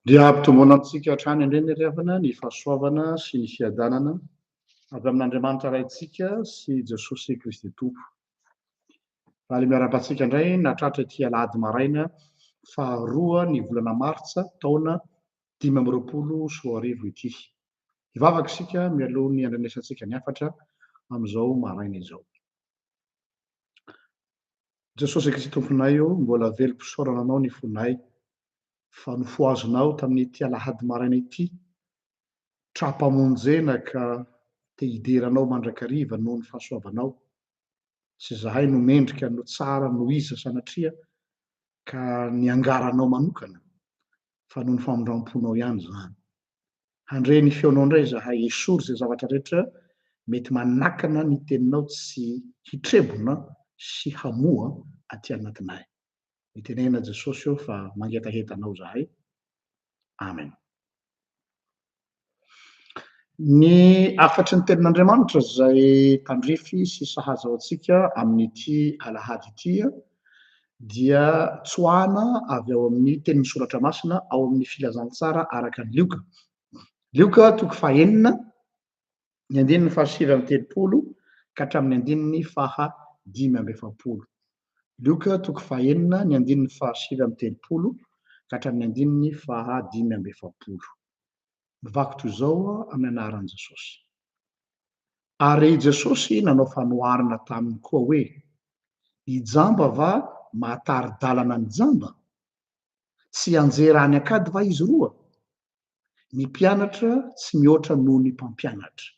dia ampitomboana antsika hatrany indreny revana ny fahasoavana sy ny fiadanana avy amin'Andriamanitra raintsika sy Jesosy Kristy Tompo. Raha le miara-batsika indray natratra ity alahady maraina faharoa ny volana martsa taona 2024 ity. Hivavaka isika mialoha ny andrenesantsika ny hafatra amin'izao maraina izao. Jesosy Kristy Tomponay io mbola velom-pisaorana anao ny fonay fa nofoazonao tamin'ity alahady maraina ity, trapamonjena ka te hideranao mandrakariva noho ny fahasoavanao, sy zahay no mendrika no tsara no iza sanatria ka niangaranao manokana fa noho ny famondram-ponao ihany zany. Handre ny feonao indray zahay esory zay zavatra rehetra mety manakana ny teninao tsy hitrebona sy hamoa aty anatinay. Nitenena Jesosy io fa mangetahetanao zahay. Amen. Ny afatry ny tenin'Andriamanitra zay tandrify sy sahaza ao antsika amin'ity alahady ity dia tsoahana avy ao amin'ny teny misoratra masina ao amin'ny filazantsara araka ny Lioka. Lioka toko fahaenina ny andininy fahasivy amby telopolo ka hatramin'ny andininy fahadimy amby efapolo. Lioka toko fahaenina ny andininy fahasivy amby telopolo ka hatramin'ny andininy fahadimy amby efapolo. Mivako toy izao amin'ny anaran'i Jesosy. Ary Jesosy nanao fanoharana taminy koa hoe, hijamba va mahataridalana ny jamba? Tsy anjera any akady va izy roa? Ny mpianatra tsy mihoatra noho ny mpampianatra,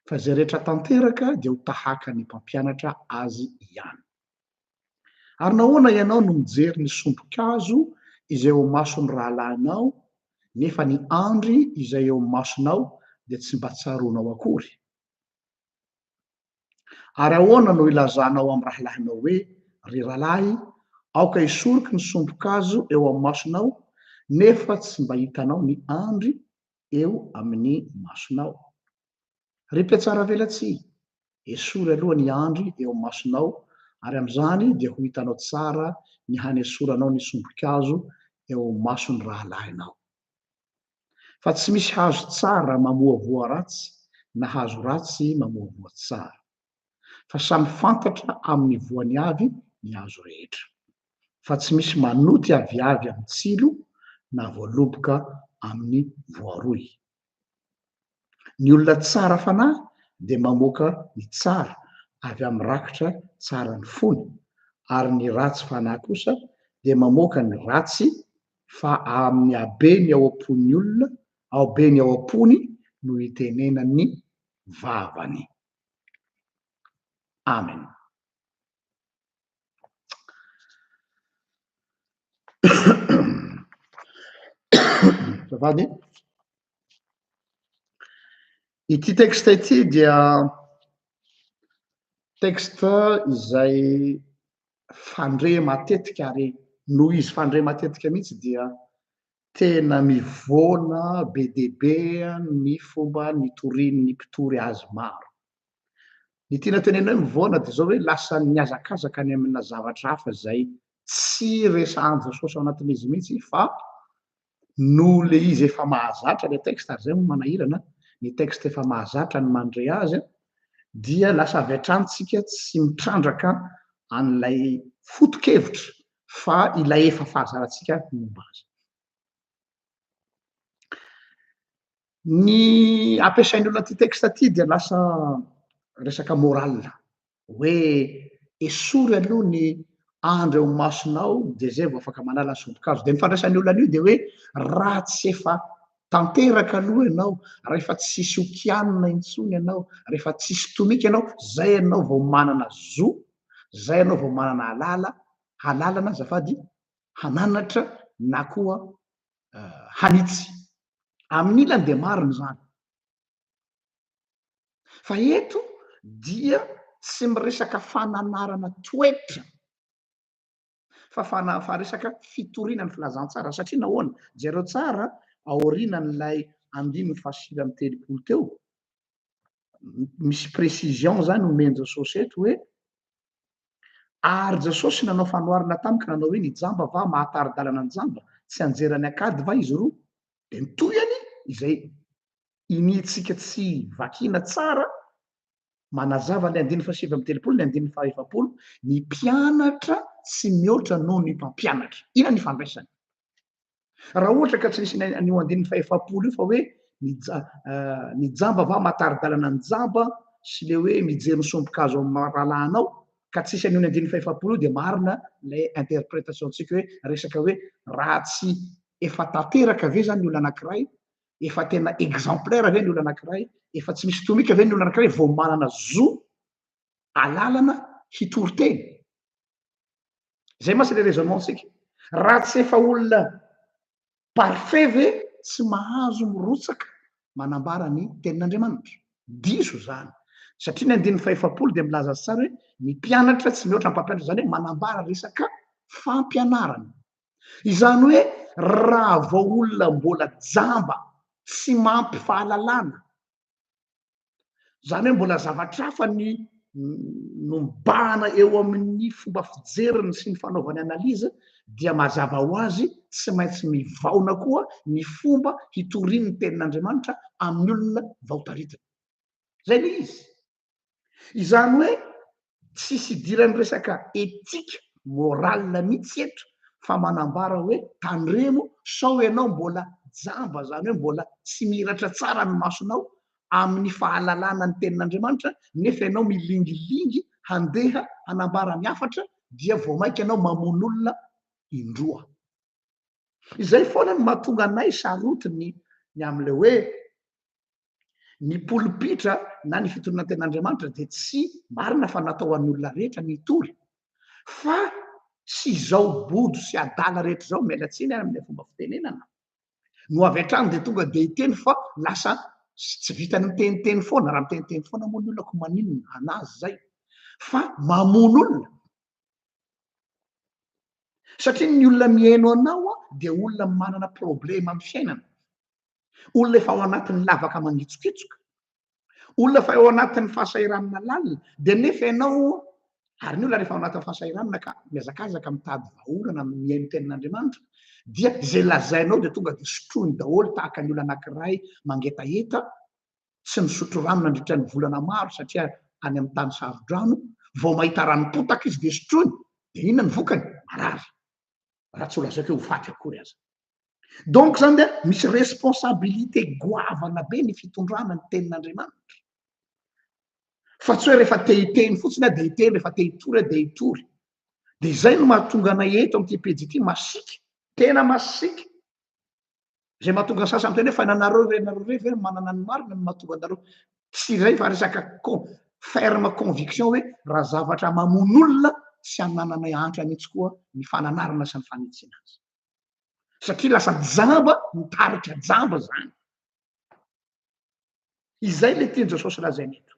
fa zay rehetra tanteraka dia ho tahaka ny mpampianatra azy ihany. Ary nahoana ianao no mijery ny sompon-kazo izay eo mason'ny rahalahinao, nefa ny andry izay eo masonao dia tsy mba tsaroanao akory? Ary ahoana no ilazanao amin'ny rahalahinao hoe, ry rahalahy, aoka hisoriky ny sompon-kazo eo amin'ny masonao, nefa tsy mba hitanao ny andry eo amin'ny masonao? Ry mpiatsara velatsihy, esory aloha ny andry eo amin'ny masonao, ary amin'izany dia ho hitanao tsara ny hanesoranao ny sompon-kazo eo amin'ny mason'ny rahalahinao. Fa tsy misy hazo tsara mamoavoa ratsy, na hazo ratsy mamoavoa tsara, fa samy fantatra amin'ny voany avy ny hazo rehetra. Fa tsy misy manoty aviavy amin'ny tsilo na voaloboka amin'ny voaroy. Ny olona tsara fanahy dia mamoaka ny tsara avy amin'ny rakitra tsara ny fony, ary ny ratsy fanahy kosa dia mamoaka ny ratsy fa amin'ny habeny ao am-pon'ny olona, ao beny ao am-pony no hitenena ny vavany. Amen. Zavady, ity texte ity dia texte izay fandre matetika, ary noho izy fandre matetika mihitsy dia tena mivoana be dia be ny fomba nitorian'ny mpitory azy maro. Ny tiana tenenao mivoana dia zao hoe lasa niazakazaka any amina zavatra hafa zay tsy resahan'i Jesosy ao anatin'izy mihitsy, fa no le izy efa mahazatra le texte, ary zay moa manahirana, ny texte efa mahazatra ny mandre azy dia lasa avy hatrany tsika tsy mitrandraka an'ilay foto-kevitra fa ilay efa fahazarantsika momba azy. Ny ampiasain'ny olona ty texte ty dia lasa resaka moral, hoe esory aloha ny andro eo masonao dia zay vao afaka manala ny sompon-kazo. De ny fandraisan'ny olona an'io dia hoe raha tsy efa tanteraka aloha ianao, rehefa tsisy okianina intsony ianao, rehefa tsisy tomika ianao, zay ianao vao manana zo, zay ianao vao manana halalana azafady hananatra na koa hanitsy. Amin'ny ilany dia marina zany. Fa eto dia tsy miresaka fananarana toetra, fa resaka fitoriana ny filazantsara. Satria nahoana? Jereo tsara aorianan'ilay andininy fahasivy amby telopolo teo, misy précision zany omeny Jesosy eto hoe, ary Jesosy nanao fanoharana tamika nanao hoe, ny jamba va mahataridalana ny jamba? tsy anjerany akady va izy roa de nitoyany izay initsika tsy vakina tsara manazava le 5 le 5 ny mpianatra tsy mihoatra noho ny mpampianatra ina ny fandraisany raha ohatra ka tsy nisy nio 5 io fa hoe nijamba va mataridalana ny jamba sy le hoe mijery misomboka azo am'rahalahanao ka tsisy anio 5 io de marina le interprétation tsika hoe resaka hoe raha tsy efa tanteraka ve zany ny olo anankiray efa tena exemplaire ve ny olo anankiray efa tsy misy tomika ve ny olo anankiray vo manana zo alalana hitory-teny zay masy le raisonnement tsika raha tsy efa olona parfait ve tsy mahazo mirotsaka manambara ny tenin'andriamanitra diso zany satria ny 5 de milaza tsara hoe ny mpianatra tsy mihoatra ny mpampianatra zany hoe manambara resaka fampianarana izany hoe raha vao olona mbola jamba tsy mampy fahalalana zany hoe mbola zavatra hafa ny nombahana eo amin'ny fomba fijeriny sy ny fanaovany analiza dia mazava ho azy tsy maintsy mivaona koa ny fomba hitoriny ny tenin'andriamanitra amin'ny olona vaotaritana zay le izy izany hoe tsisy idirany resaka etika moralina mihitsy eto fa manambara hoe tandremo sao ianao mbola jamba zany hoe mbola tsy miratra tsara ny masonao amin'ny fahalalana ny tenin'andriamanitra nefa ianao milingilingy handeha hanambara miafatra dia vo mainka ianao mamon'olona indroa izay foana ny mahatonga anay sarotiny ny am'le hoe ny polipitra na ny fitorina tenin'andriamanitra de tsy marina fa natao an'ny olona rehetra nitory fa sy zao bodo sy adala rehetra zao mialatsiny am'le fomba fitenenana no avy atrany de tonga de hiteny fa lasa tsy vitany miteniteny foana raha miteniteny foana moa ny olona ko maninona anazy zay fa mamono olona satria ny olona mihaino anao a de olona manana problema amy fiainana olona efa ao anatin'ny lavaka mangitsokitsoka olona fa ao anatin'ny fahasairanana lalina de nefa ianao ary ny olona rehefa ao anatin'ny fahasairanana ka miazakazaka mitady vaholana mihaino tenin'andriamanitra dia zay lazainao de tonga de sotroiny daholo tahaka ny olo anankiray mangetaeta tsy misotro rano nandritra ny volana maro satria any amy tany sarodrano vao mahita ranom-potaka izy de sotroiny de inona ny vokany marary raha tsy olazaiko hoe ho faty akory aza donc zany de misy responsabilité goavana be ny fitondrana ny tenin'andriamanitra fa tsy hoe rehefa te hiteny fotsiny a de hiteny rehefa te hitory a de hitory de zay no mahatonga anay eto am'ty pejy ity masika tena masika zay mahatonga ny sasany teny hoe fa nanareo renareo re ve manana ny marina no mahatonga anareo tsy zay fa resaka ferme conviction hoe raha zavatra mamon'olona tsy anananay antra mihitsy koa ny fananarana sy ny fanitsina azy satria lasa jamba mitaritra jamba zany izay le tiany jesosy lazainy eto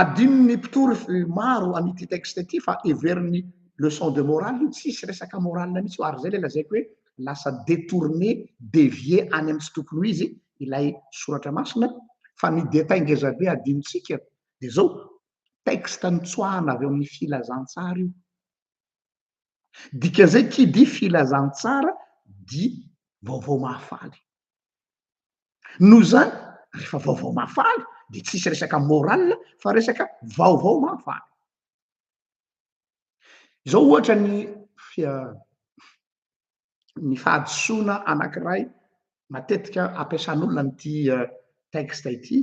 adinony mpitory maro am'ity texte ty fa everiny leçon de morale io tsisy resaka moralina mihitsy io ary zay le lazaiko hoe lasa détourné dévié any amy tsy tokony ho izy ilay soratra masina fa ny détail ngeza be adinotsika de zao texte nitsoahana avy eo amin'ny filazantsara io dikan'izay qui dit filazantsara dit vaovao mahafaly no zany rehefa vaovao mahafaly de tsisy resaka morale fa resaka vaovao mahafaly zao ohatra ny fahadisoana anankiray matetika ampiasan'olona nyty texte ity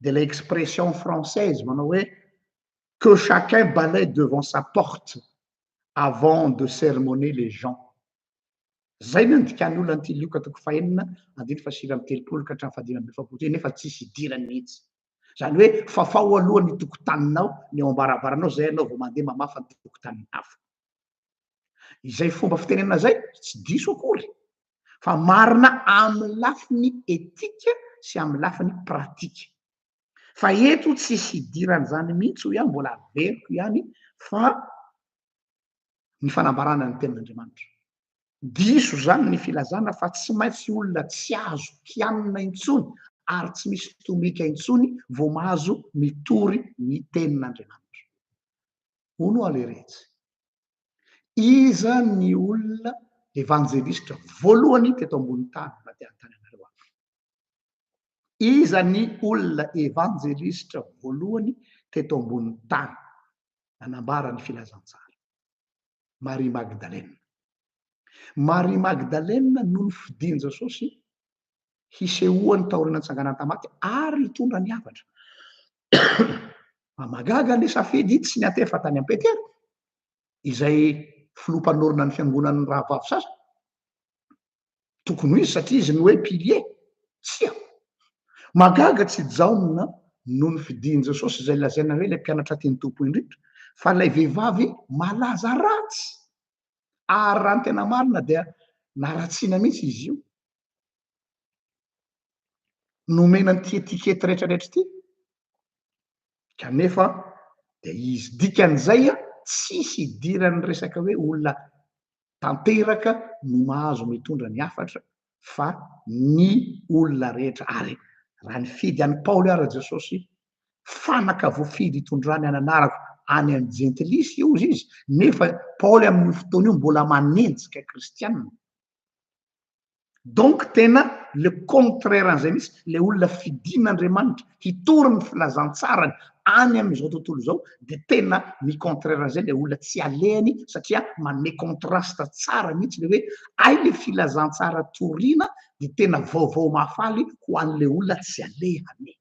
de l'expression française manao hoe que chacun balaie devant sa porte avant de sermonner les gens zay no ndikany olona nyty lioka toko fahenina 5 ka hatramy 5 nefa tsisy idirany mihitsy zany hoe fafao alohan'ny tokotaninao ny ao ambarabaranao zay anao vao mandeha mamafa ny tokotaniny hafa izay fomba fitenenana zay tsy diso akory fa marina amy lafiny etika sy amy lafiny pratika fa eto tsisy idirany zany mihitsy ho ihany mbola averiko ihany fa ny fanambarana ny tenin'andriamanitra diso zany ny filazana fa tsy maintsy olona tsy azo mpianina intsony ary tsy misy tomika intsony vo mahazo mitory ny tenin'andriamanitra hono aleretsy iza ny olona evanjelistra voalohany teto ambony tany na ty Antananarivo. Iza ny olona evanjelistra voalohany teto ambony tany nanambara ny filazantsara? Marie Magdalene. Marie Magdalene no fidiany Jesosy hisehoany taoriana nitsanganany tamaty ary hitondra ny havatra. Magaga le safidy tsy ny atefa tany am Petera izay filompanorona ny fiangonan'ny rahavavy sasa. Tokony ho izy satria izy ny hoe pilier. Tsia. Magaga tsy jaonona no ny fidiany Jesosy izay lazaina hoe le mpianatra tiany tompo indrindra, fa lay vehivavy malaza ratsy. Ary raha ny tena marina dia naratsiana mihitsy izy io. Nomena ty etikety rehetrarehetra ty. Kanefa dia izy dikan'izay tsisy idiran'ny resaka hoe olona tanteraka no mahazo mitondra ny hafatra fa ny olona rehetra. Ary raha ny fidy an'i Paoly ara Jesosy fanaka voafidy hitondrany any anarako any amin'ny jentilisy io izy, nefa Paoly amin'ny fotoana io mbola manenjika kristianina. Donc tena le contraire an'izay mihitsy, le olona fidin'Andriamanitra hitory ny filazantsarany any amin'izao tontolo izao dia tena ny contraire an'izay le olona tsy alehany satria manome contraste tsara mihitsy le hoe ay le filazantsara toriana dia tena vaovao mahafaly ho an'le olona tsy alehany.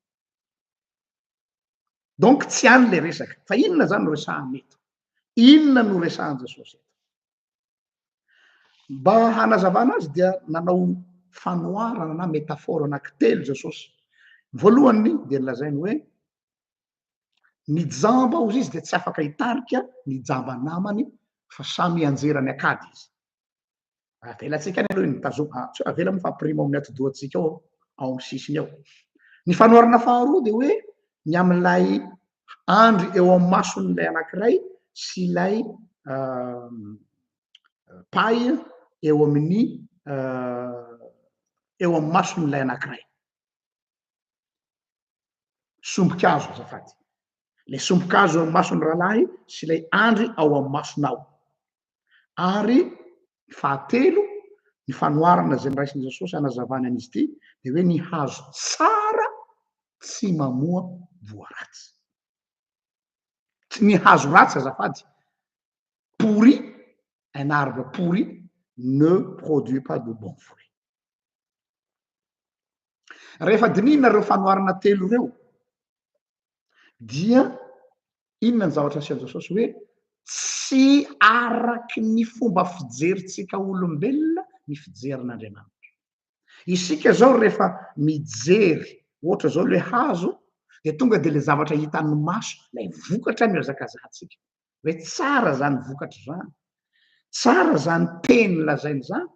Donc tsy any le resaka, fa inona zany no resahany eto? Inona no resahan Jesosy eto? Mba hanazavana azy dia nanao fanoarana na metafora anankitelo Jesosy. Voalohany dia nilazainy hoe ny jamba ozy izy dia tsy afaka hitarika ny jamba namany fa samy anjerany akady izy. Avelatsika any aloha nitazoma, avela mifampirimo amin'ny atidohantsika ao amin'ny sisiny ao. Ny fanoarana faharoa dia hoe ny amin'ilay andry eo amin'ny mason'ilay anankiray sy ilay paille eo amin'ny eo amin'ny mason'ilay anankiray. Sombokazo azafady. Le sombokazo eo amin'ny mason'ny rahalahy sy ilay andry ao amin'ny masonao. Ary fahatelo ny fanoarana izay niraisin'i Jesosy hanazavany an'izy ity dia hoe ny hazo tsara tsy mamoa voaratsy. Ny hazo ratsy azafady, pourri, un arbre pourri ne produit pas de bons fruits. Rehefa dinihina ireo fanoarana telo ireo dia inona ny zavatra asian'i Jesosy hoe tsy araky ny fomba fijerintsika olombelona ny fijerin'Andriamanitra. Isika zao rehefa mijery ohatra zao le hazo dia tonga dia le zavatra hitan'ny maso lay vokatra ny hazakazahantsika hoe tsara zany vokatra zany, tsara zany teny lazainy zany,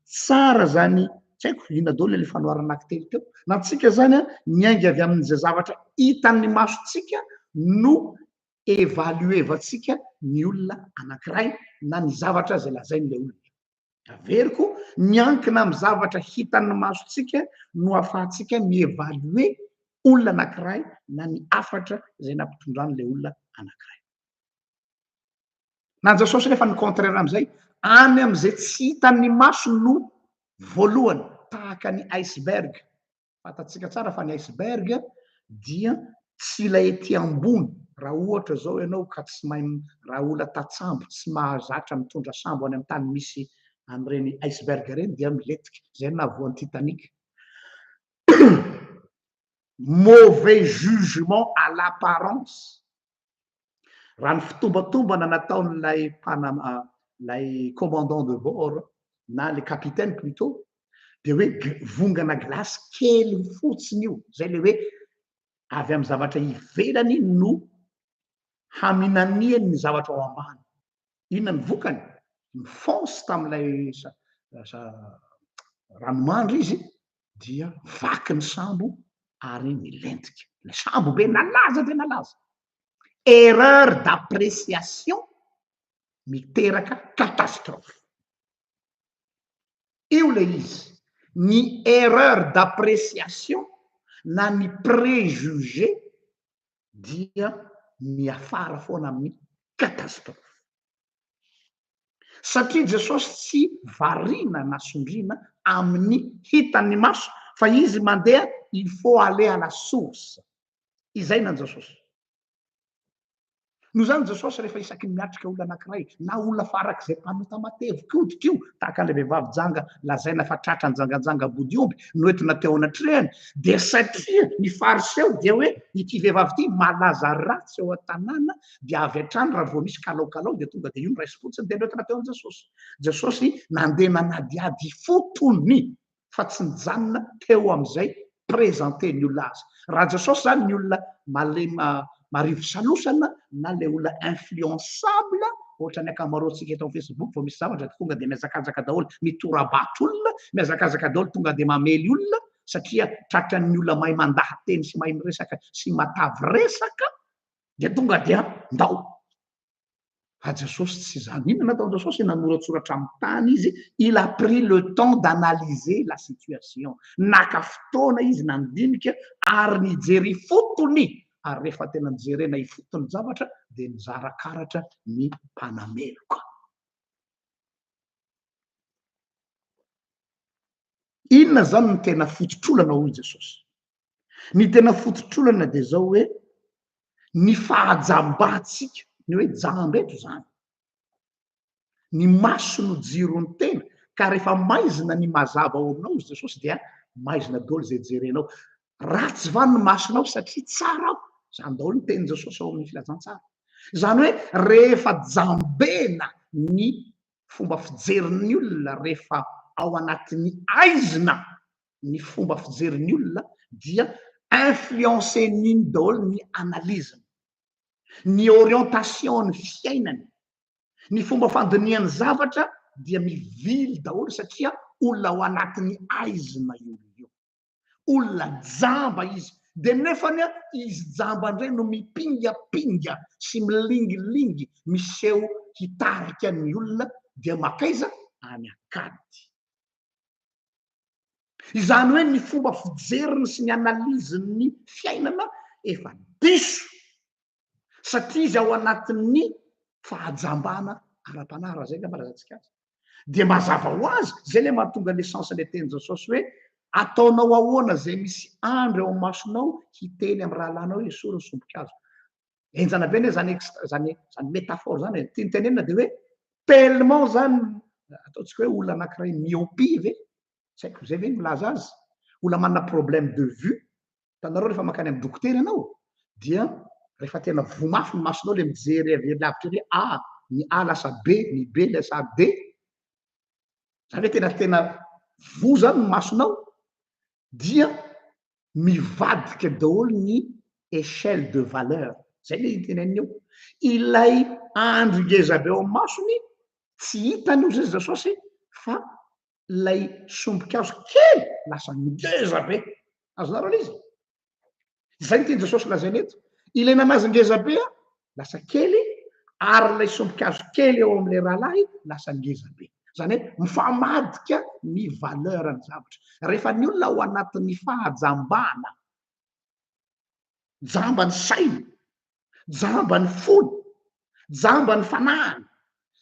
tsara zany tsy haiko inona daholo le fanoarana anankitelo teo. Na tsika zany miainga avy amin'izay zavatra hitan'ny masontsika no évaluevantsika ny olona anankiray na ny zavatra zay lazain'ilay olona. Averiko miankina amin'ny zavatra hitan'ny masontsika no ahafahantsika mievalue olona anankiray na ny hafatra izay nampitondran'ilay olona anankiray. Na Jesosy nefa ny contraire amin'izay, any amin'izay tsy hitan'ny maso no voalohany tahaka ny iceberg. Fantatsika tsara fa ny iceberg dia tsy ilay ety ambony. Raha ohatra zao ianao ka tsy mahay raha olona tatsambo tsy mahazatra mitondra sambo any amin'ny tany misy an'ireny iceberg ireny dia miletika. Zay no nahavoan'ny Titanic. Mauvais jugement à l'apparence. Raha ny fitombatombana nataon'ilay lay commandant de bord na le capitaine plutôt dia hoe vongana glasy kely fotsiny io zay le hoe avy amin'ny zavatra ivelany no haminaniany ny zavatra ao ambany. Inona ny vokany? Mifonce tamin'ilay ranomandry izy dia vaky ny sambo ary milentika. Le sambo be nalaza dia nalaza. Erreur d'appréciation miteraka catastrophe. Io le izy. Ny erreur d'appréciation na ny préjugé dia miafara foana amin'ny catastrophe. satria Jesosy tsy variana na sondriana amin'ny hitan'ny maso fa izy mandeha il faut aller à la source. Izay nan Jesosy. No zany Jesosy rehefa isaky miatrika olona anankiray na olona farak'izay mpanota mateviky odika io tahaka an'ilay vehivavy janga lazaina fa tratra ny janganjanga bodiomby noentina teo anatrehany dia satria ny fariseo dia hoe ity vehivavy ity malaza ratsy eo an-tanàna dia avy hatrany raha vao misy kalaokalao dia tonga dia io ny raisy fotsiny dia noentina teo an Jesosy. Jesosy nandeha nanadiady fotony fa tsy nijanona teo amin'izay présente ny olona azy. Raha Jesosy zany ny olona marivo salosana na le olona influençable ohatra ny akamaroantsika eto amin'ny Facebook vao misy zavatra tonga dia miazakazaka daholo mitorabato olona miazakazaka daholo tonga dia mamely olona satria tratran'ny olona mahay mandaha teny sy mahay miresaka sy matavy resaka dia tonga dia ndao. Fa Jesosy tsy zany. Inona natao Jesosy nanoratsoratra amin'ny tany izy il a pris le temps d'analyser la situation. Naka fotoana izy nandinika ary nijery fotony ary rehefa tena nijerena ifotony zavatra dia mizara karatra ny mpanameloka. Inona zany ny tena fototr'olana hoy Jesosy? Ny tena fototr'olana dia zao hoe ny fahajambantsika ny hoe jamba eto zany ny maso no jirony tena ka rehefa maizina ny mazava ao aminao izy Jesosy dia maizina daholo zay jerenao. Ratsy va ny masonao satria tsara ao. Zany daholo ny teny Jesosy ao amin'ny filazantsara. Zany hoe rehefa jambena ny fomba fijerin'ny olona rehefa ao anatin'ny aizina ny fomba fijerin'ny olona dia influencen'iny daholo ny analiziny, ny orientation ny fiainany, ny fomba fandiniany zavatra dia mivily daholo satria olona ao anatin'ny aizina io. Olona jamba izy dia nefany izy jamba indray no mipingapinga sy milingilingy miseho hitarika ny olona dia makaiza any akady. Izany hoe ny fomba fijeriny sy ny analiziny fiainana efa diso satria izy ao anatin'ny fahajambana ara-panara zay le malazatsika azy. Dia mazava ho azy zay le mahatonga l'essence le teny Jesosy hoe ataonao ahoana zay misy andro eo masonao hiteny amin'ny rahalanao hoe esory ny sombikazo. Enjana be ne zany métaphore zany tiany tenenina dia hoe tellement zany ataontsika hoe olona anankiray myopie ve tsy haiko zay ve milaza azy olona manana problème de vue. Hitanareo rehefa makany amin'ny dokotera ianao dia rehefa tena vomafy ny masonao le mijery avy lavitra hoe A ny A lasa B ny B lasa D zany hoe tena vo zany ny masonao dia mivadika daholo ny échelle de valeur. Zay le teneniny eo. Ilay andro ngeza be ao amin'ny masony tsy hitany io zay Jesosy fa lay sombikazo kely lasa ngeza be. Azonareo izy. Zay ny teny Jesosy lazainy eto. Ilaina anazy ngeza be lasa kely ary lay sombikazo kely eo amin'ilay rahalahy lasa ngeza be. Zany hoe mifamadika ny valeur ny zavatra. Rehefa ny olona ao anatin'ny fahajambana, jamba ny sainy, jamba ny fony, jamba ny fanahiny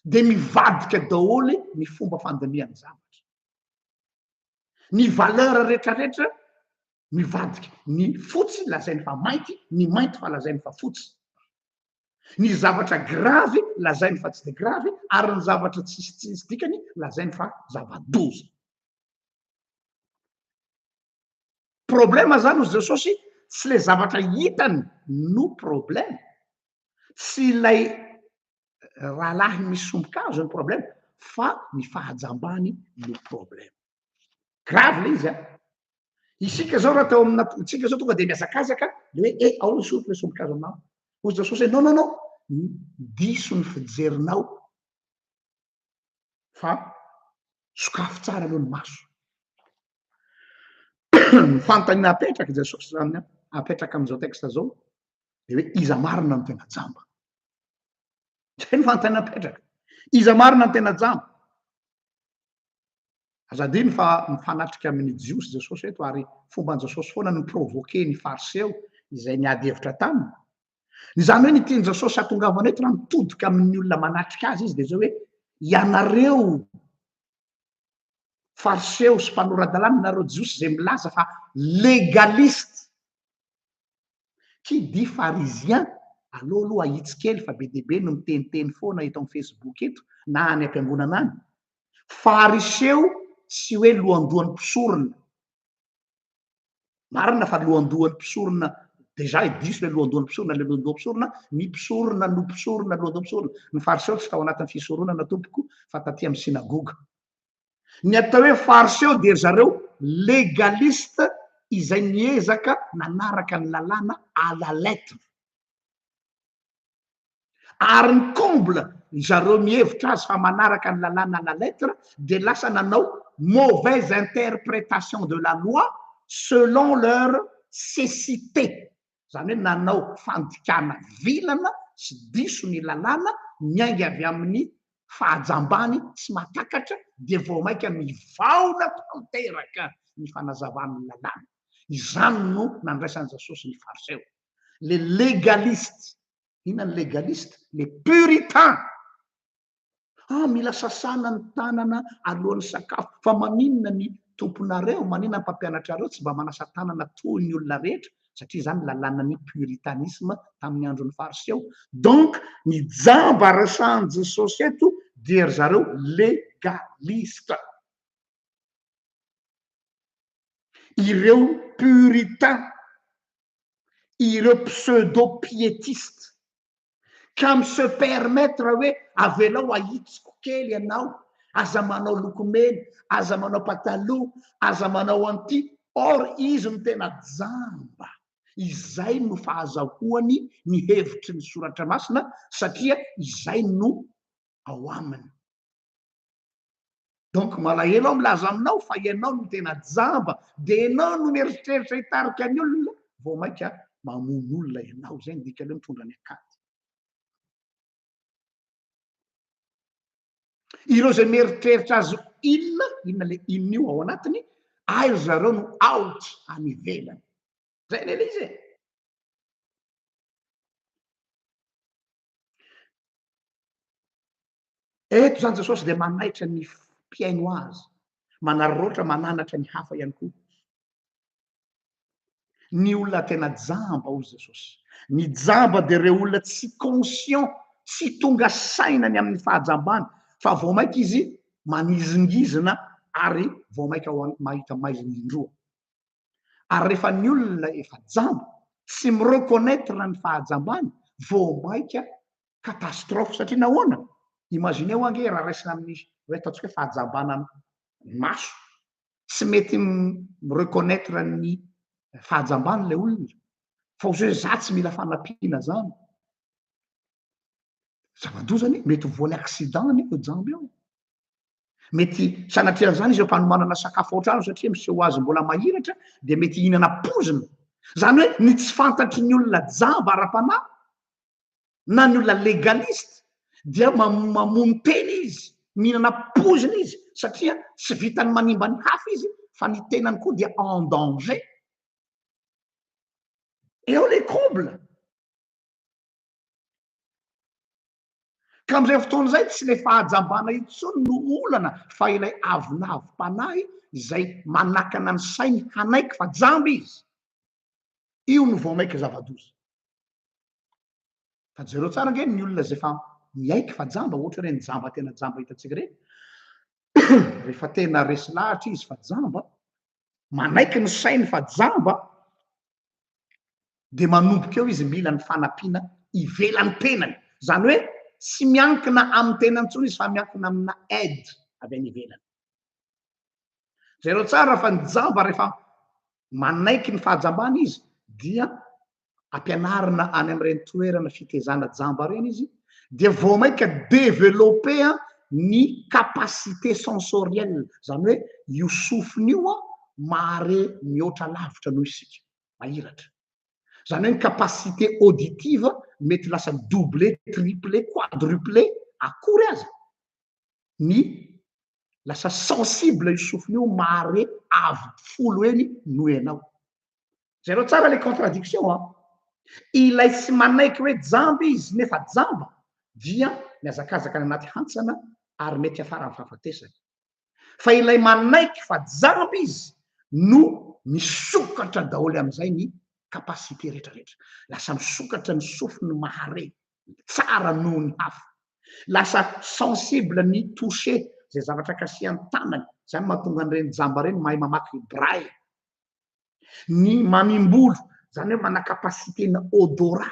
dia mivadika daholo ny fomba fandiniany zavatra. Ny valeur rehetrarehetra mivadika. Ny fotsy lazainy fa mainty, ny mainty fa lazainy fa fotsy. Ny zavatra gravy lazainy fa tsy de gravy ary ny zavatra tsisy dikany lazainy fa zava-doza. Problema zany hozy Jesosy tsy le zavatra hitany no problème, tsy ilay rahalahy misy sombikazo ny problème fa ny fahajambany no problème. Gravy le izy a. Isika zao raha tao amina tsika zao tonga dia miazakazaka le hoe ao ny sotro le sombikazo aminao. Hozy Jesosy hoe non diso ny fijerinao fa sokafy tsara aloha ny maso. Ny fanontaniana apetraka Jesosy zany apetraka amin'izao texte zao dia hoe iza marina no tena jamba. Zay ny fanontaniana apetraka. Iza marina no tena jamba. Azadiny fa mifanatrika amin'ny jiosy Jesosy eto ary fomban Jesosy foana ny provoquer ny fariseo izay niady hevitra taminy. Zany hoe ny tiany Jesosy hatongavana eto raha mitodika amin'ny olona manatrika azy izy dia zao hoe ianareo fariseo sy mpanoradalàna nareo jiosy zay milaza fa legaliste qui dit pharisien aloha aloha ahitsikely fa be deaibe no miteniteny foana eto amin'ny Facebook eto na any am-piangonana any fariseo tsy hoe lohandohan'ny mpisorona marina fa lohandohan'ny mpisorona déjà diso le lohandohan'ny mpisorona le lohandohan'ny mpisorona ny mpisorona no mpisorona lohandohan'ny mpisorona ny fariseo tsy tao anatin'ny fisoronana tompoko fa taty amin'ny sinagoga ny atao hoe fariseo dia zareo légaliste izay niezaka nanaraka ny lalàna à la lettre ary ny comble zareo mihevitra azy fa manaraka ny lalàna à la lettre dia lasa nanao mauvaise interprétation de la loi selon leur cécité zany hoe nanao fandikana vilana sy diso ny lalàna miainga avy amin'ny fahajambany tsy matakatra dia vao maika mivaona tanteraka ny fanazavan'ny lalàna izany no nandraisan'ny Jesosy ny fariseo les légalistes inona ny légaliste les puritains mila sasana ny tanana alohan'ny sakafo fa maninona ny tomponareo maninona ny mpampianatrareo tsy mba manasa tanana toy ny olona rehetra satria zany lalànany puritanisme tamin'ny andron'ny fariseo donc ny jamba resan'ny Jesosy eto dia zareo légaliste ireo puritain ireo pseudo-piétiste ka se permettre hoe avelao ahitsiko kely ianao aza manao lokomena aza manao pataloha aza manao anty or izy no tena jamba izay no fahazahoany ny hevitry ny soratra masina satria izay no ao aminy donc malahelo ao milaza aminao fa ianao no tena jamba dia ianao no mieritreritra hitarika ny olona vao maika mamono olona ianao zay ndika leo mitondra ny akady ireo zay mieritreritra azy inona le inona io ao anatiny ay zareo no out any ivelany zay lele izy eto zany Jesosy dia manaitra ny mpiaino azy manaroroatra mananatra ny hafa ihany koa ny olona tena jamba ozy Jesosy ny jamba dia reo olona tsy conscient tsy tonga sainany amin'ny fahajambany fa vao maika izy manizingizina ary vao maika mahita maizina indroa ary rehefa ny olona efa jamba tsy mireconnaître ny fahajambany vao maika catastrophe satria nahoana imagineo ange raha raisina amin'ny hoe ataontsika hoe fahajambana maso tsy mety mireconnaître ny fahajambany le olona fa ozy hoe za tsy mila fanampiana zany zava-dozany mety voany accident io jamba eo mety sanatrian'izany izy eo mpanomanana sakafo ao trano satria miseho azy mbola mahiratra dia mety hihinana pozina zany hoe ny tsy fantatry ny olona jamba ara-panahy na ny olona légaliste dia mamono teny izy mihinana pozina izy satria tsy vitany manimba ny hafa izy fa ny tenany koa dia en danger eo le comble ka am'izay fotoana izay tsy le fahajambana intsony no olana fa ilay avonavim-panahy izay manakana ny sainy hanaiky fa jamba izy io no vao maika zava-doza fa jereo tsara nge ny olona zay fa miaiky fa jamba ohatra hoe reny jamba tena jamba hitatsika reny rehefa tena resy lahatra izy fa jamba manaiky ny sainy fa jamba dia manomboka eo izy mila ny fanampiana ivelan'ny tenany zany hoe tsy miankina amin'ny tenany tsony izy fa miankina amina aide avy any ivelany zay reo tsara fa ny jamba rehefa manaiky ny fahajambana izy dia ampianarina any amin'ireny toerana fitezana jamba reny izy dia vao maika développer ny capacité sensorielle zany hoe io sofiny io mahare mihoatra lavitra noho isika mahiratra zany hoe ny capacité auditive mety lasa doublé triplé quadruplé akory azy ny lasa sensible io sofiny io mahare avy folo eny no ianao zay reo tsara le contradiction ilay tsy manaiky hoe jamba izy nefa jamba dia miazakazaka ny anaty hantsana ary mety afara ny fahafatesany fa ilay manaiky fa jamby izy no misokatra daholo am'izay ny kapasité rehetrarehetra lasa misokatra ny sofiny mahare tsara noho ny hafa lasa sensible ny touché zay zavatra kasiany tanany zany mahatonga an'ireny jamba reny mahay mamaky bray ny mamimbolo zany hoe mana kapasité na odora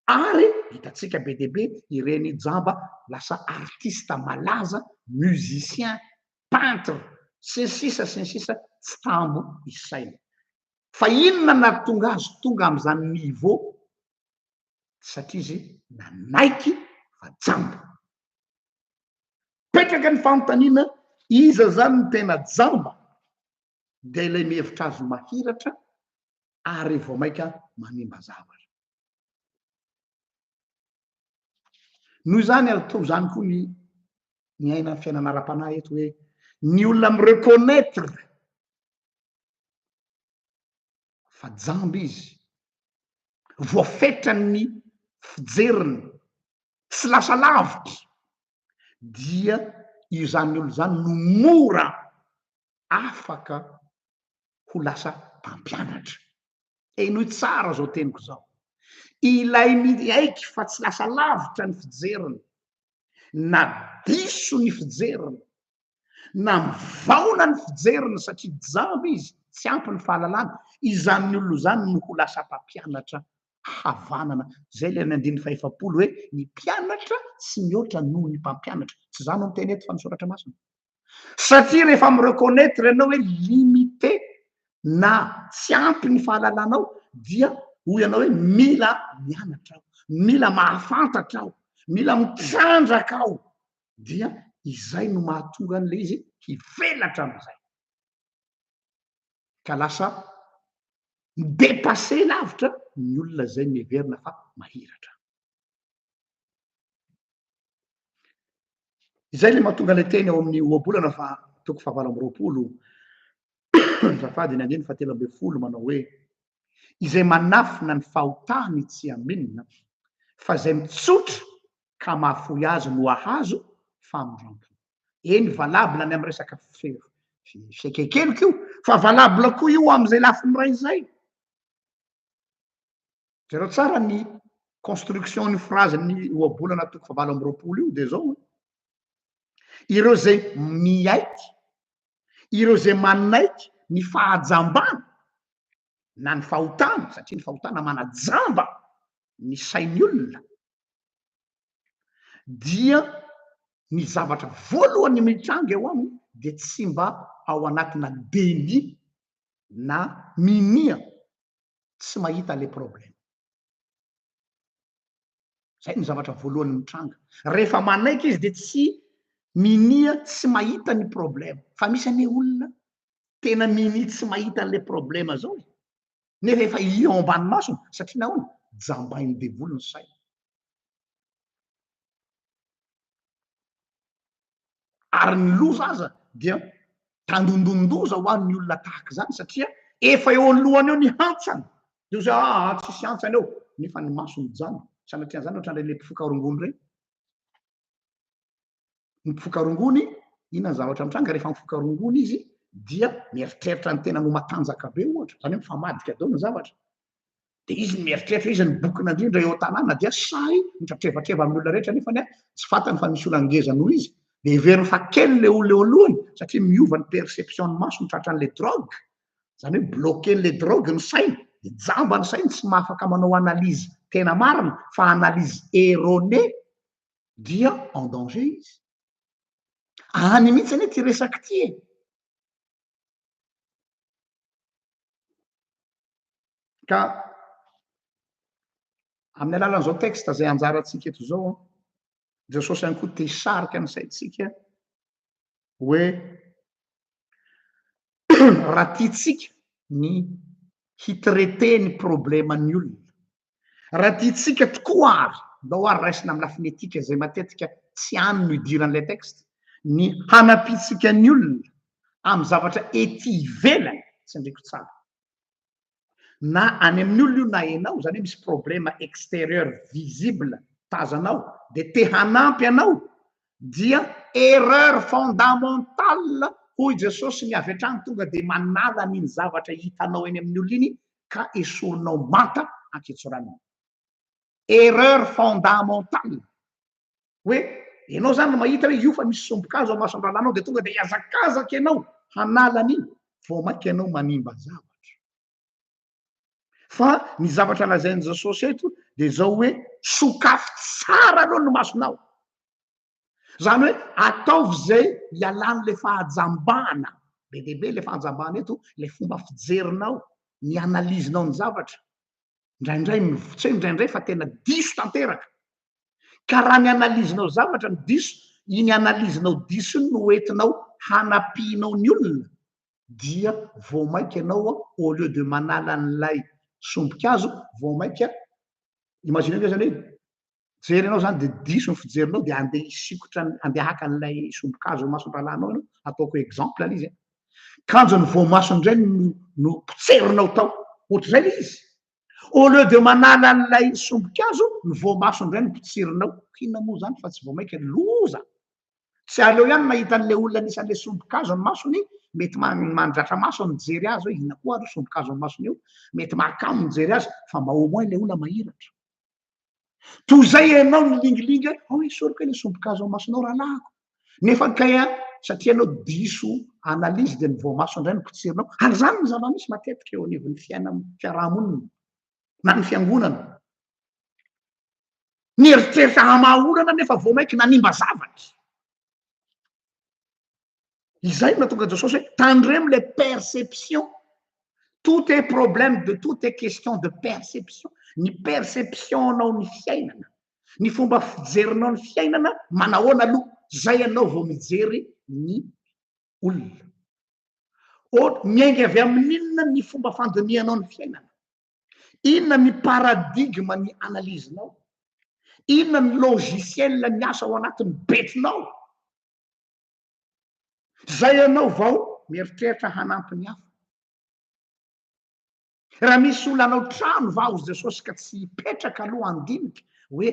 ary hitatsika be deaibe ireny jamba lasa artiste malaza musicien peintre sy sisa tsy tambo isaina fa inona na tonga azy tonga am'izany niveau satria izy nanaiky fa jamba petraka ny fanontaniana iza zany ny tena jamba de ilay mihevitra azy mahiratra ary vao maika manimba zavatra noho zany atao zany koa ny aina ny fiainana ara-panahy eto hoe ny olona mi reconnaître fa jamba izy voafetrany fijeriny tsy lasa lavitra dia izany olo zany no mora afaka ho lasa mpampianatra enohy tsara zao teniko zao ilay miaiky fa tsy lasa lavitra ny fijeriny na diso ny fijeriny na mivaona ny fijeriny satria jamba izy tsy ampy ny fahalalana izany olo zany no ho lasa mpampianatra havanana zay le ny andiny faefapolo hoe ny mpianatra tsy mihoatra noho ny mpampianatra tsy zany no miteny eto fa misoratra masina satria rehefa mireconnaître ianao hoe limité na tsy ampy ny fahalalanao dia hoy ianao hoe mila mianatra aho mila mahafantatra aho mila mitrandraka aho dia izay no mahatonga an'le izy hivelatra am'izay ka lasa midepase lavitra ny olona zay miverina fa mahiratra izay le mahatonga le teny ao amin'ny oabolana fa toko fahavalo amby roapolo zafady ny andiny fahatelo amby folo manao hoe izay manafina ny fahotany tsy aminina fa zay mitsotra ka mahafoy azy no ahazo famindrampo eny valabla ny amy resaka fiekekeliko io fa valabla koa io am'izay lafi miray zay zareo tsara ny construction ny phrase ny oabolana toko fahavalo amby roapolo io de zao ireo zay miaiky ireo zay manaiky ny fahajambana na ny fahotana satria ny fahotana manajamba ny sainy olona dia ny zavatra voalohany mitranga eo aminy de tsy mba ao anatina deli na minia tsy mahita le problème zay ny zavatra voalohany mitranga rehefa manaiky izy de tsy minia tsy mahita ny problème fa misy ane olona tena mini tsy mahita an'le problème zao nefa efa io ambany masony satria nahoana jambainy devolony say ary ny loza aza dia tandondondoza ho any ny olona tahaka zany satria efa eo alohany eo ny hantsany de zay tsisy hantsany eo nefa ny masony jano sanatria zany ohatra le mpifokarongony reny ny mpifokarongony ina ny zavatra mitranga rehefa mifokarongony izy dia mieritreritra ny tena no matanjaka be ohatra zany hoe mifamadika dao ny zavatra de izy ny mieritreritra izy ny bokina indrindra eo tanàna dia say mitratrevatreva amin'ny olona rehetra nefa tsy fantany fa misy olangeza noho izy de heveriny fa kely le olo eo alohany satria miova ny perception ny maso mitratran'le drogue zany hoe bloqué n'le drogue ny sainy de jamba ny sainy tsy mahafaka manao analyse tena marina fa analyse erronée dia en danger izy any mihitsy anie ty resaky ty ka amin'ny alalan'izao texte zay anjaratsika eto zao jesosy any koa te hisariky any saitsika hoe raha tiatsika ny hitraité ny problèman'ny olona raha tiatsika tokoa ary mbao ary raisina amy lafinetika zay matetika tsy any no idiran'le texte ny hanapitsika ny olona amy zavatra ety ivelany tsy ndreko tsara na any amin'ny olona io na enao zany hoe misy problème extérieur visible tazanao de te hanampy anao dia erreur fondamentale hoy Jesosy miavy atrany tonga de manala n'iny zavatra hitanao eny amin'ny olo iny ka esorinao manta anketsoranao. Erreur fondamentale hoe ianao zany no mahita hoe io fa misy sombokazo ao mason-dralanao de tonga de iazakazaka ianao hanala an'iny vao mainka ianao manimba zavatra. Fa ny zavatra lazainy Jesosy eto de zao hoe sokafy tsara aloha no masonao. Zany hoe ataovy zay ialany le fahajambana be deaibe le fahajambana eto le fomba fijerinao ny analizinao ny zavatra indraindray tsy hoe indraindray fa tena diso tanteraka ka raha ny analizinao zavatra ny diso iny analizinao diso iny no entinao hanampianao ny olona dia vao mainka ianao au lieu de manala n'lay sombokazo vao mainka imagineo zany hoe jery anao zany de diso ny fijerinao de andeha isikotra andeha haka an'lay sombokazo mason-dralanao ianao ataoko exemple ala izy kanjony voamasony ndray no potserinao tao ohatr'izay le izy au lieu de manala an'lay sombokazo ny voamasony ndray no potserinao hinona moa zany fa tsy vao mainka loza tsy aleo ihany mahita an'le olona anisan'le sombokazo ny masony mety mandratra maso mijery azy hoe inona koa aro sombokazo ny masony io mety mahakamo mijery azy fa mba au moins le olona mahiratra toy zay ianao ny lingilingy hoe soriko hoe le sombokazo ny masonao rahalahako nefa kaya satria anao diso analizy de ny voamaso indray ny potserinao ary zany ny zava-misy matetika eo anivon'ny fiarahamonina na ny fiangonana ny eritreritra hamaolana nefa vao mainky nanimba zavatra izay mahatonga Jesosy hoe tandremo le perception tout est problème de tout est question de perception ny perceptionnao ny fiainana ny fomba fijerinao ny fiainana manahoana aloha zay ianao vao mijery ny olona miainga avy amin'inona ny fomba fandinihanao ny fiainana inona ny paradigme ny analizinao inona ny logiciel miasa ao anatin'ny betinao zay ianao vao mieritreritra hanampy ny hafa raha misy olona anao trano vao Jesosy ka tsy hipetraka aloha andinika hoe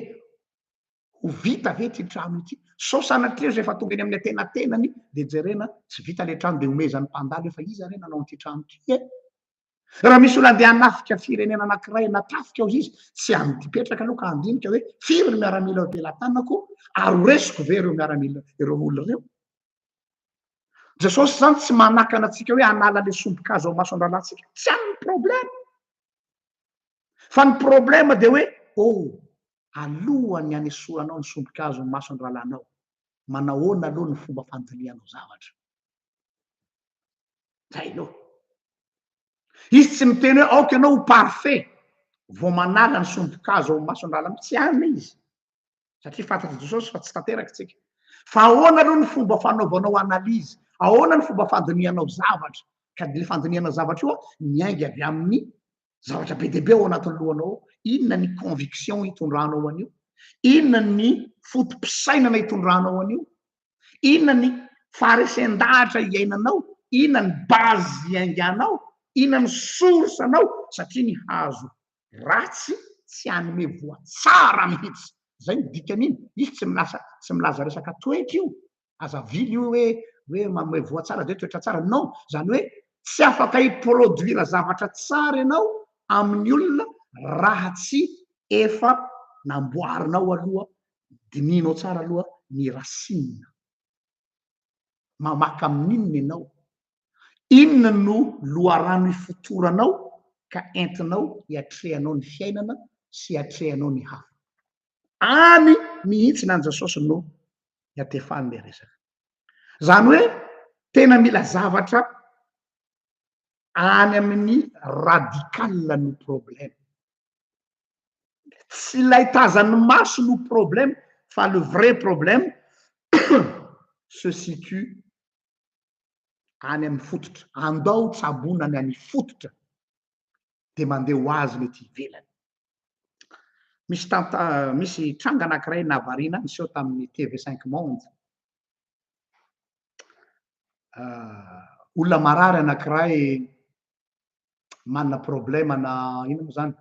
ho vita ve ty trano ity sao sanatria rehefa tonga eny amin'ny atenatenany de jerena tsy vita le trano de omezan'ny mpandalo efa iza re nanao ty trano ty raha misy olona andeha hanafika firenena anankiray natafika ao izy tsy andipetraka aloha ka andinika hoe firy ny miaramila velantanako ary horesiko ve reo miaramila ireo olona reo Jesosy zany tsy manakana atsika hoe hanala le sombokazo ao mason-dralatsika tsy amin'ny problème fa ny problème de hoe alohany anesoranao ny sombokazo ny mason-dralanao manahoana aloha ny fomba fandinihanao zavatra zay aloha izy tsy miteny hoe aoka ianao ho parfait vao manala ny sombokazo ao mason-dralana tsy any izy satria fantatry Jesosy fa tsy tanteraky tsika fa ahoana aloha ny fomba fanaovanao analizy ahoana ny fomba fandinihanao zavatra ka le fandinihanao zavatra io miainga avy amin'ny zavatra be deaibe ao anatin'ny lohanao inona ny conviction hitondranao anio inona ny fotom-pisainana hitondranao anio inona ny faharesen-dahatra iainanao inona ny bazy iainganao inona ny source anao satria ny hazo ratsy tsy anome voa tsara mihitsy zay ny dikan'iny izy tsy milaza resaka toetra io azavily io hoe manome voa tsara de toetra tsara non zany hoe tsy afaka hiproduira zavatra tsara ianao amin'ny olona raha tsy efa namboarinao aloha dininao tsara aloha ny rasinina mamaka amin'inona ianao inona no loharano ifotoranao ka entinao hiatrehanao ny fiainana sy hiatrehanao ny hafa any mihitsy nan Jesosy no hiatefany le resaka zany hoe tena mila zavatra any amin'ny radicale no problème tsy lay tazan'ny maso no problème fa le vrai problème se situe any amin'ny fototra andao tsabonany any fototra de mandeha ho azy mety ivelany misy tranga anankiray navarina niseho tamin'ny TV5 Monde olona marary anankiray manana problème na ino moa zany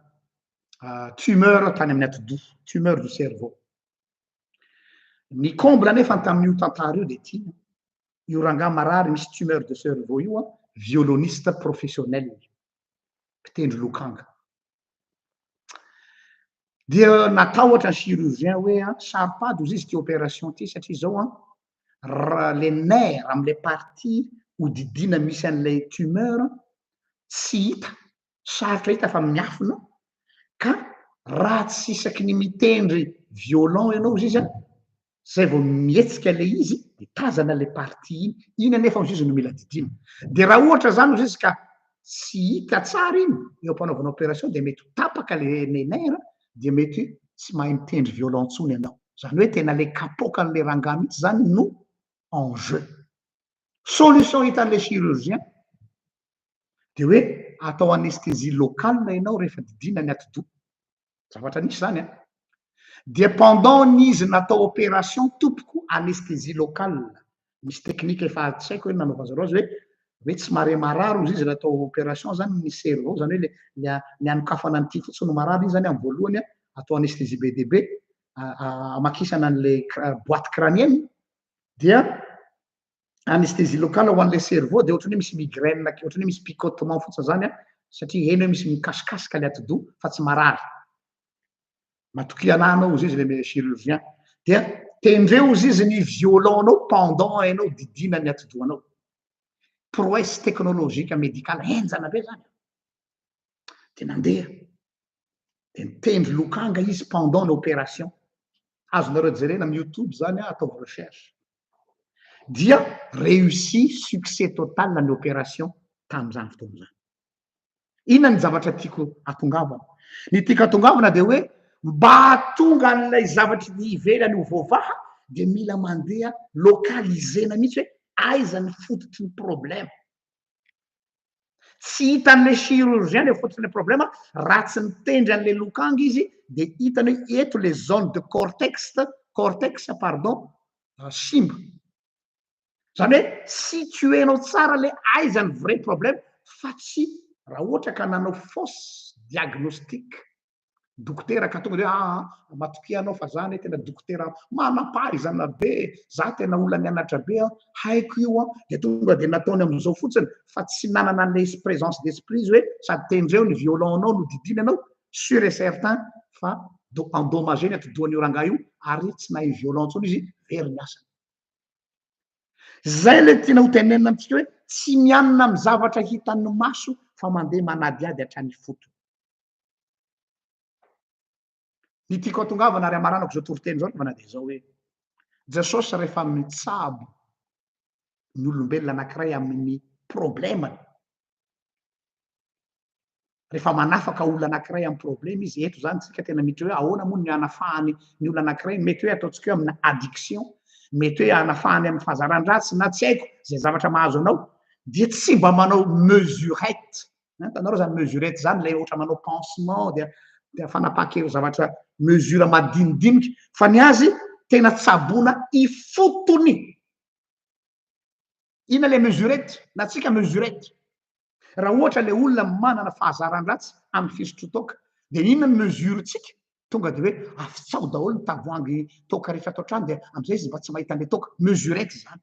tumeur tany amin'ny atidoha tumeur du cerveau ny comble nefa tamin'io tantara io de tia io ranga marary misy tumeur de cerveau io a violoniste professionnel mpitendry lokanga dia natao ohatra ny chirurgien hoe a saripady ozy izy ty opération ty satria zao a raha le nerf am'le partie hodidina misy an'lay tumeur tsy hita sarotra hita fa miafina ka raha tsy isaky ny mitendry violon ianao izy izy a zay vao mietsika le izy de tazana le partie iny anefa ozy izy no mila didina de raha ohatra zany ozy izy ka tsy hita tsara iny eo ampanaovana opération de mety ho tapaka le nerf de mety tsy mahay mitendry violon ntsony ianao zany hoe tena le kapokan'le ranga mihitsy zany no enjeu solution hitan'le chirurgien de hoe atao anesthésie locale ianao rehefa didina ny ati-doha zavatra nisy zany a dia pendant n'izy natao opération tompoko anesthésie locale misy technique efa tsy haiko hoe nanaova zareo azy hoe tsy mare marary ozy izy natao opération zany ny cerveau zany hoe le anokafana an'ity fotsiny no marary izy zany amy voalohany a atao anesthésie be de be amakisana an'le boîte crânienne dia anesthésie locale ho an'le cerveau de ohatrany hoe misy migraine ohatrany hoe misy picotement fotsiny zany a satria eny hoe misy mikasikasika le ati-doha fa tsy marary matoky ananao ozy izy le chirurgien dia tendreo ozy izy ny violonnao pendant hainao didina ny ati-dohanao prouesse technologique médicale enjana be zany de nandeha de mitendry lokanga izy pendant l'opération azonareo jerena amy youtube zany a ataovy recherche dia réussi succès total ny opération tam'zany fotoana zany inona ny zavatra tiako atongavana ny tiako atongavana de hoe mba hatonga an'lay zavatry ny ivelany ho voavaha de mila mandeha localisena mihitsy hoe aiza ny fototry ny problème tsy hitan'le chirurgien le fototry ny problème raha tsy mitendry an'le lokanga izy de hitany hoe eto les zones de cortex pardon simba zany hoe situenao tsara le aiza ny vrai problème fa tsy raha ohatra ka nanao fausse diagnostique dokotera ka tonga de matoky anao fa zany tena dokotera manam-pahaizana be za tena olona mianatra be a haiko io a de tonga de nataony am'izao fotsiny fa tsy nanana an'le présence d'esprit izy hoe sady tendreo ny violonnao no didina anao sûr et certain fa endommagé ny ati-dohan'io ranga io ary tsy nahay violon ntsony izy very ny asany zay le tiana ho tenenina amitsika hoe tsy mianina amy zavatra hitan'ny maso fa mandeha manadiady hatrany fotony ny tiako atongavana ary amaranako zao toriteny zao fana de zao hoe jesosy rehefa mitsabo ny olombelona anankiray amin'ny problemany rehefa manafaka olona anankiray amy problème izy eto zany tsika tena mitra hoe ahoana moa ny anafahany ny olona anankiray mety hoe ataotsika hoe amina addiction mety hoe anafahany amy fahazaran-dratsy na tsy haiko zay zavatra mahazo anao dia tsy mba manao mesurette tanareo zany mesurette zany lay ohatra manao pansement de fanapakeo zavatra mesure madinidiniky fa ny azy tena tsabona ifotony ina le mesurette na tsika mesurette raha ohatra le olona manana fahazaran-dratsy amy fisotro toka de inona ny mesure tsika tonga de hoe afitsao daholo ny tavoangy toka rehefa atao trano de am'izay izy mba tsy mahita an'le toka mesurette zany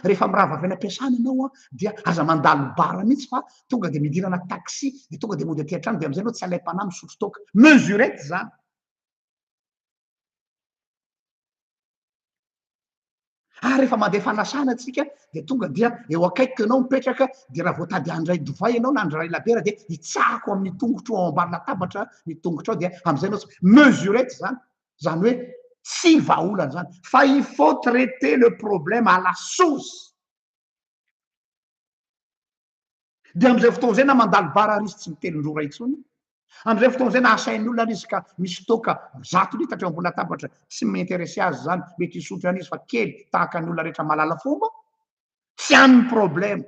rehefa mirava avy any am-piasana ianao a dia aza mandalo bara mihitsy fa tonga de midirana taxi de tonga de mody aty an-trano de am'izay anao tsy alaim-panahy misotro toka mesurette zany rehefa mandeha fanasana atsika de tonga dia eo akaikiko ianao mipetraka de raha voatady andray dovay ianao na andray labera de hitsako amin'ny tongotro ao ambany latabatra ny tongotro ao de am'izay anao mesurette zany zany hoe tsy vaolana zany fa il faut traiter le problème à la source de am'izay fotoana zay na mandalo bara ary izy tsy mitelondrora itsony am'izay fotoana zay na asain'ny olona ary izy ka misy toka 100 litatra eo ambony latabatra tsy m'intéressé azy zany mety hisotro an'izy fa kely tahaka ny olona rehetra malala fomba tsy an'ny problème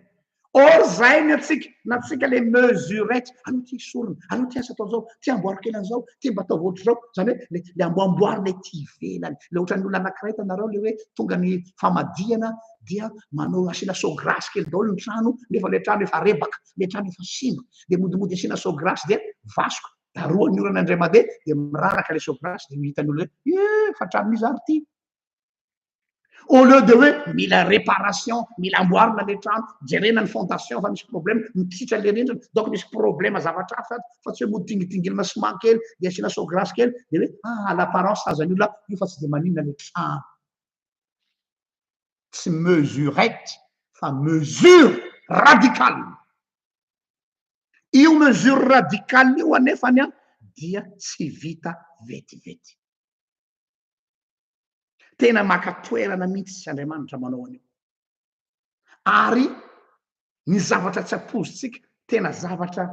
or zay ny atsika na tsika le mesurette anao ty sorona anao ty asa atao zao ty amboary kely an'izao ty mba atao voatry zao zany hoe le amboamboary le ty ivelany le ohatran'ny olona anankiray tanareo le hoe tonga ny famadiana dia manao asina saograsy kely daholo ny trano nefa le trano efa rebaka le trano efa simba de modimody asina saograsy de vasoko daroany olana indray mandeha dia miraraka le sograsy dia mihitan'ny olona hoe fa hatramin'izy ary ty au lieu de hoe mila réparation mila amboarina le trano jerena ny fondation fa misy problème mitritra le rindrina donc misy problème zavatra hafa fa tsy hoe motingitingilina siman kely dia asiana sograsy kely dia hoe à l'apparence azany olona io fa tsy dia maninona le trano tsy mesurette fa mesure radicale io mesure radicale io anefany a dia tsy vita vetivety tena maka toerana mihitsy sy Andriamanitra manao an'io ary ny zavatra tsy ampoizitsika tena zavatra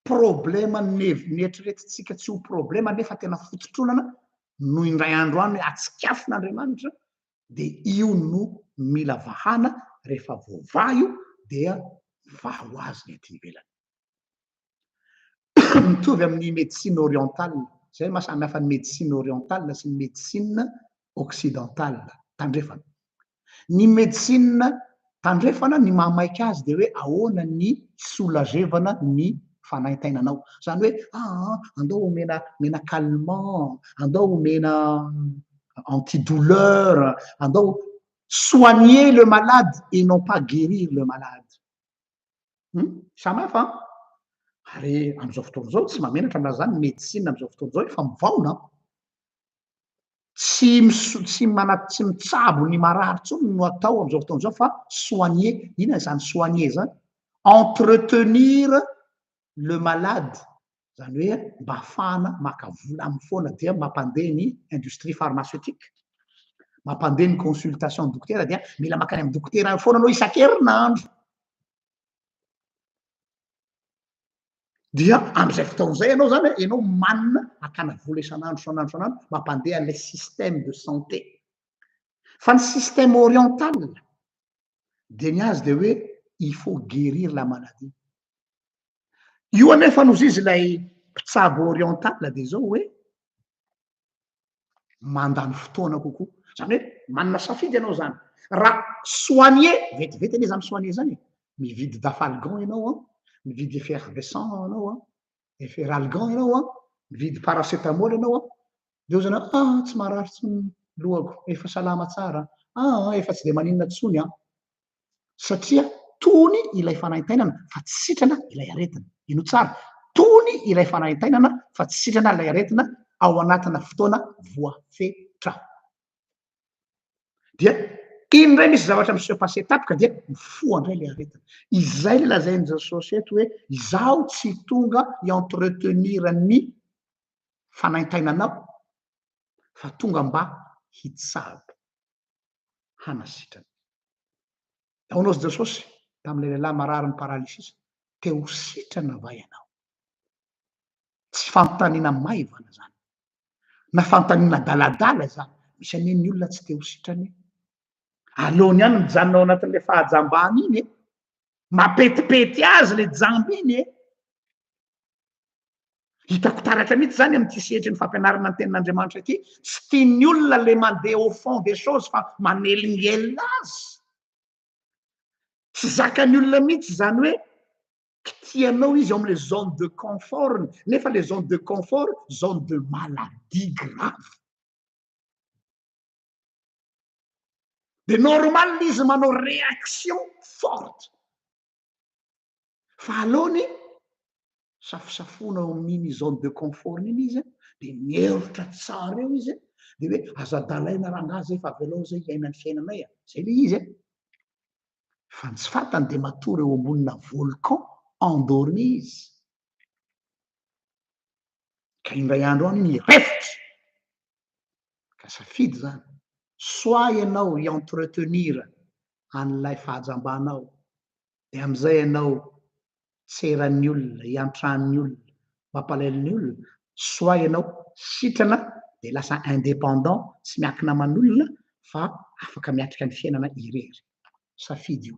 problema nieritreretintsika tsy ho problema nefa tena fototronana no indray andro any hoe atsikafina dia io no mila vahana rehefa voava io dia vaha ho azy ny aty ivelany mitovy amin'ny médecine orientale zay mahasamy hafa ny médecine orientale sy ny médecine occidentale tandrefana ny médecine tandrefana ny mahamaika azy dia hoe ahoana ny solazevana ny fanaintainanao zany hoe andao mena calmant andao mena antidouleur andao soigner le malade et non pas guérir le malade samy hafa ary am'izao fotoana zao tsy mamenatra amina zany médecine am'izao fotoana zao efa mivaona tsy mitsabo ny marary tsony no atao am'izao fotoana zao fa soigner ina zany soigner zany entretenir le malade zany hoe mba ahafahana maka vola amin'ny foana dia mampandeha ny industrie pharmaceutique mampandeha ny consultation dokotera dia mila makany amin'ny dokotera foana anao isan-kerinandro dia am'izay fotaon'izay ianao zany ianao manina akana vola isan'andro mampandeha an'ilay système de santé fa ny système oriental dia ny azy dia hoe il faut guérir la maladie io anefa nozy izy ilay mpitsabo oriental dia zao hoe mandany fotoana kokoa zany hoe manana safidy ianao zany raha soigner vetivety anie zany soigner zany mividy dafalgan ianao mividy effervescent ianao efferalgan ianao mividy paracétamol ianao dia zany tsy marary tsony lohako efa salama tsara efa tsy dia maninona tsony satria tony ilay fanaintainana fa tsy sitrana ilay aretina ino tsara tony ilay fanaintainana fa tsy sitrana ilay aretina ao anatina fotoana voafetra dia indray misy zavatra miseho-passé tapika dia mifoandray le aretina izay le lazain'ny Jesosy eto hoe izaho tsy tonga hientretenir ny fanaintainanao fa tonga mba hitsabo hanasitrana ahoana ozy Jesosy tamin'ilay lehilahy marary ny paralysisy teo sitrana va ianao tsy fanontaniana maivana zany na fanontaniana daladala zany misy aneny olona tsy teo sitrany aleony ihany mijanona ao anatin'ilay fahajambany iny mapetipety azy le jamby iny hitako taratra mihitsy zany amin'ity sehatry ny fampianarana ny tenin'Andriamanitra ity tsy tian'ny olona le mandeha au fond des choses fa manelingelina azy tsy zakany olona mihitsy zany hoe kitianao izy ao amin'le zone de confort nefa le zone de confort zone de maladie grave de normal izy manao réaction forte fa aleony safosafona ao amin'iny zone de confort iny izy dia mieritra tsara eo izy dia hoe azadalaina rangahy zay fa avy alao zay iainany fiainanay zay le izy fa tsy fantany dia matory eo ambonina volcan endormi izy ka indray andro any iny refitra ka safidy zany soit ianao hientretenir an'ilay fahajambanao dia am'izay ianao tseran'ny olona hiantran'ny olona mampalailin'ny olona soit ianao sitrana dia lasa indépendant tsy miankina aman'olona fa afaka miatrika ny fiainana irery safidy io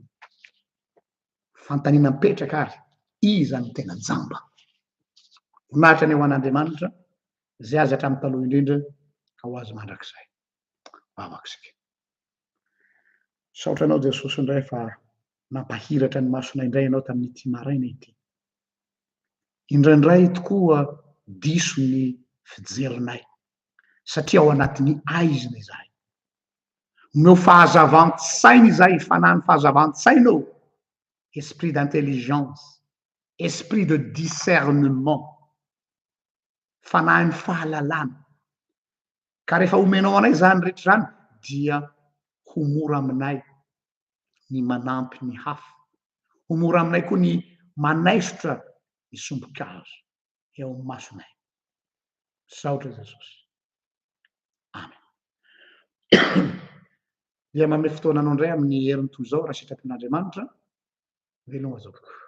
fantaniana mipetraka ary iza no tena jamba vonahitra ny ho an'Andriamanitra zay azy hatramin'ny taloha indrindra ka ho azy mandrakizay vavakisika saotra anao Jesosy indray fa nampahiratra ny masonay indray ianao tamin'ity maraina ity indraindray tokoa diso ny fijerinay satria ao anatin'ny aizina izahay omeo fahazavan-tsaina izay fanany fahazavan-tsainao esprit d'intelligence esprit de discernement fanahy ny fahalalana ka rehefa omenao anay zany rehetra zany dia ho mora aminay ny manampy ny hafa ho mora aminay koa ny manaisotra ny sombokazo eo amin'ny masonay saotra jesosy amen dia manome fotoananao indray amin'ny heriny toy izao raha sitrapon'andriamanitra veloma zao kokoa